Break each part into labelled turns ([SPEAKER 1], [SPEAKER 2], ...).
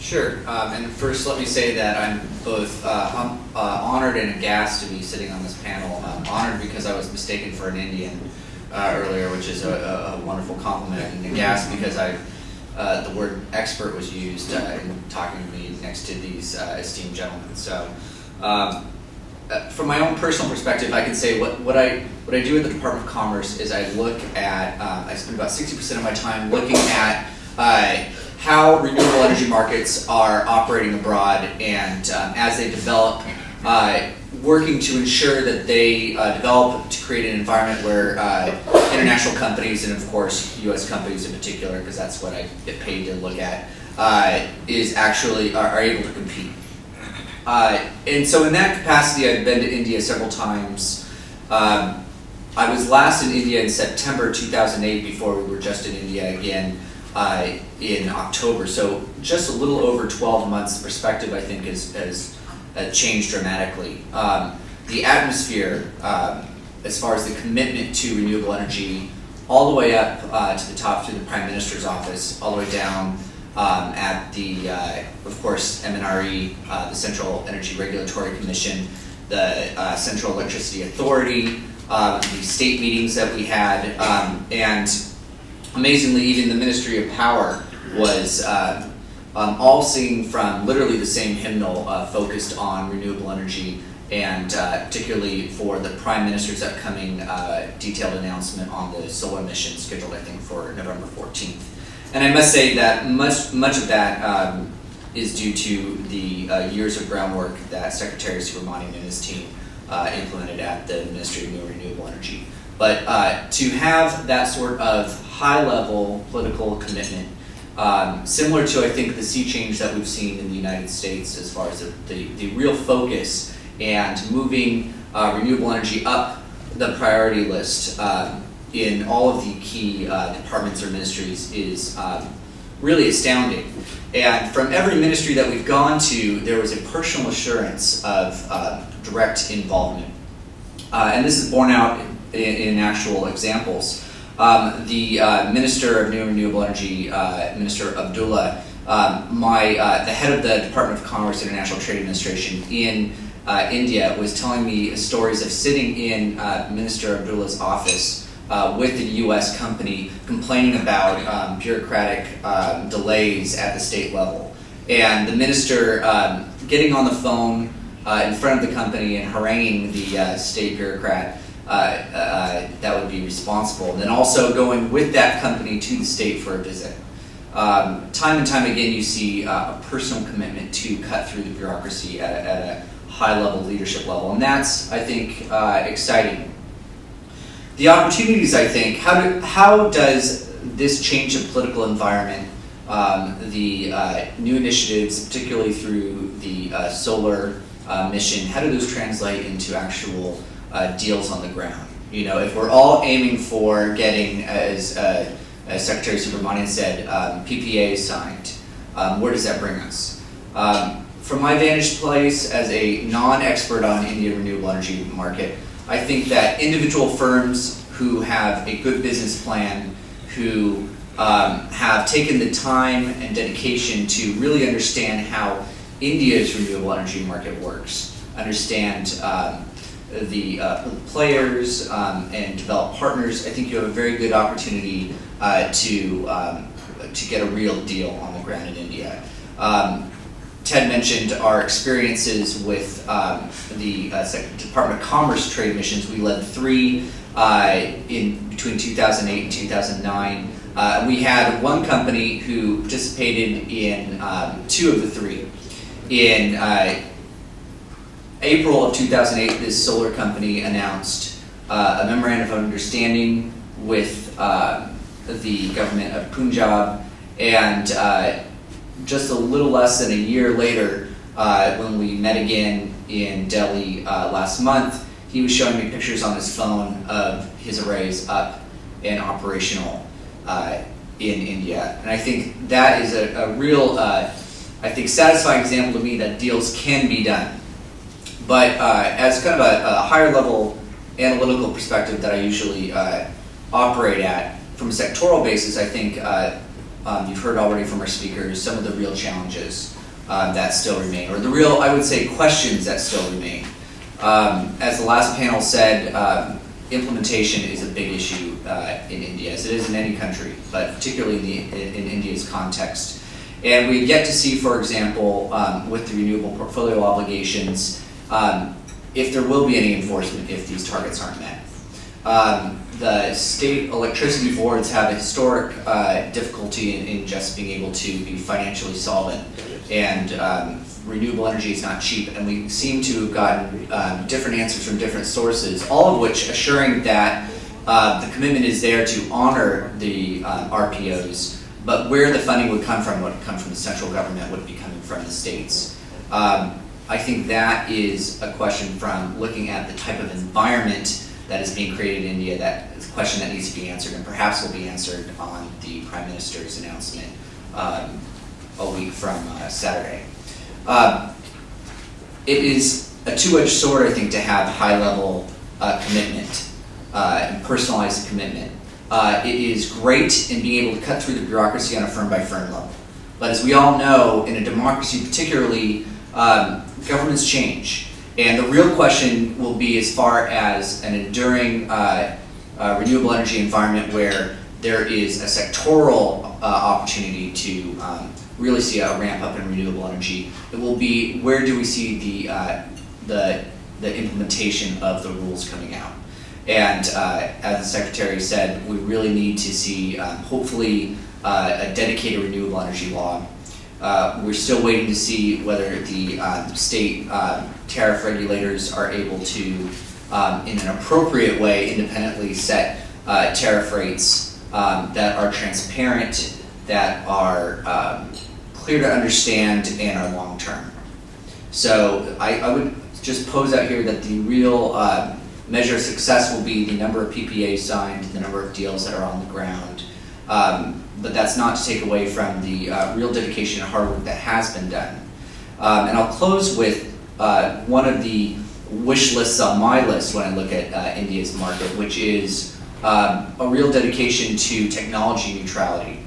[SPEAKER 1] Sure. And first, let me say that I'm both honored and aghast to be sitting on this panel. Honored because I was mistaken for an Indian earlier, which is a wonderful compliment, and aghast because the word expert was used in talking to me next to these esteemed gentlemen. So, from my own personal perspective, I can say what I do in the Department of Commerce is I look at, I spend about 60% of my time looking at how renewable energy markets are operating abroad, and as they develop, working to ensure that they develop to create an environment where international companies, and of course U.S. companies in particular, because that's what I get paid to look at, is actually are able to compete. And so in that capacity, I've been to India several times. I was last in India in September 2008, before we were just in India again in October. So just a little over 12 months. The perspective, I think, has changed dramatically. The atmosphere, as far as the commitment to renewable energy, all the way up to the top through the Prime Minister's office, all the way down at the, of course, MNRE, the Central Energy Regulatory Commission, the Central Electricity Authority, the state meetings that we had, and amazingly, even the Ministry of Power was all singing from literally the same hymnal focused on renewable energy, and particularly for the Prime Minister's upcoming detailed announcement on the solar mission scheduled, I think, for November 14th. And I must say that much of that is due to the years of groundwork that Secretary Subramanian and his team implemented at the Ministry of New and Renewable Energy. But to have that sort of high-level political commitment, similar to, I think, the sea change that we've seen in the United States as far as the real focus and moving renewable energy up the priority list in all of the key departments or ministries is really astounding. And from every ministry that we've gone to, there was a personal assurance of direct involvement. And this is borne out in actual examples. The Minister of New and Renewable Energy, Minister Abdullah, the head of the Department of Commerce International Trade Administration in India, was telling me stories of sitting in Minister Abdullah's office with the U.S. company complaining about bureaucratic delays at the state level. And the minister getting on the phone in front of the company and haranguing the state bureaucrat that would be responsible, and then also going with that company to the state for a visit. Time and time again, you see a personal commitment to cut through the bureaucracy at a high-level leadership level, and that's, I think, exciting. The opportunities, I think, how does this change of political environment, the new initiatives, particularly through the solar mission, how do those translate into actual deals on the ground? You know, if we're all aiming for getting, as Secretary Subramanian said, PPAs signed, where does that bring us? From my vantage place as a non-expert on Indian renewable energy market, I think that individual firms who have a good business plan, who have taken the time and dedication to really understand how India's renewable energy market works, understand the players and develop partners, I think you have a very good opportunity to get a real deal on the ground in India. Ted mentioned our experiences with the Department of Commerce trade missions. We led 3 in between 2008 and 2009. We had one company who participated in 2 of the 3. In April of 2008, this solar company announced a memorandum of understanding with the government of Punjab, and just a little less than a year later, when we met again in Delhi last month, he was showing me pictures on his phone of his arrays up and operational in India. And I think that is a real, I think, satisfying example to me that deals can be done. But as kind of a higher level analytical perspective that I usually operate at, from a sectoral basis, I think you've heard already from our speakers some of the real challenges that still remain, or the real, I would say, questions that still remain. As the last panel said, implementation is a big issue in India, as it is in any country, but particularly in India's context. And we've yet to see, for example, with the renewable portfolio obligations, if there will be any enforcement if these targets aren't met. The state electricity boards have a historic difficulty in just being able to be financially solvent, and renewable energy is not cheap, and we seem to have gotten different answers from different sources, all of which assuring that the commitment is there to honor the RPOs, but where the funding would come from the central government, would be coming from the states. I think that is a question from looking at the type of environment that is being created in India, that is a question that needs to be answered, and perhaps will be answered on the Prime Minister's announcement a week from Saturday. It is a two-edged sword, I think, to have high-level commitment and personalized commitment. It is great in being able to cut through the bureaucracy on a firm-by-firm level. But as we all know, in a democracy particularly, governments change. And the real question will be as far as an enduring renewable energy environment where there is a sectoral opportunity to really see a ramp up in renewable energy. It will be, where do we see the implementation of the rules coming out? And as the Secretary said, we really need to see, hopefully, a dedicated renewable energy law. We're still waiting to see whether the state tariff regulators are able to, in an appropriate way, independently set tariff rates that are transparent, that are clear to understand, and are long-term. So I would just pose out here that the real measure of success will be the number of PPAs signed, the number of deals that are on the ground. But that's not to take away from the real dedication and hard work that has been done. And I'll close with one of the wish lists on my list when I look at India's market, which is a real dedication to technology neutrality.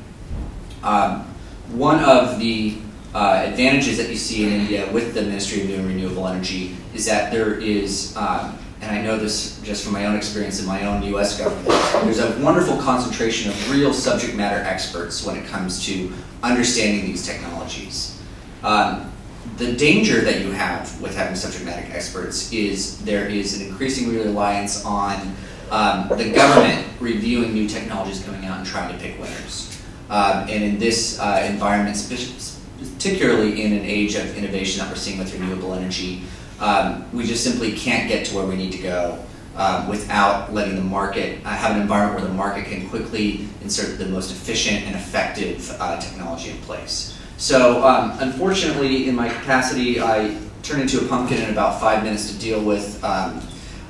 [SPEAKER 1] One of the advantages that you see in India with the Ministry of New and Renewable Energy is that there is, and I know this just from my own experience in my own US government, there's a wonderful concentration of real subject matter experts when it comes to understanding these technologies. The danger that you have with having subject matter experts is there is an increasing reliance on the government reviewing new technologies coming out and trying to pick winners. And in this environment, particularly in an age of innovation that we're seeing with renewable energy, we just simply can't get to where we need to go without letting the market have an environment where the market can quickly insert the most efficient and effective technology in place. So unfortunately, in my capacity, I turn into a pumpkin in about 5 minutes to deal with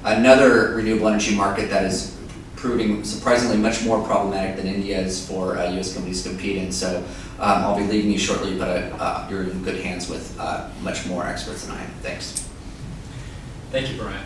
[SPEAKER 1] another renewable energy market that is proving surprisingly much more problematic than India is for US companies to compete in. So I'll be leaving you shortly, but you're in good hands with much more experts than I am. Thanks.
[SPEAKER 2] Thank you, Brian.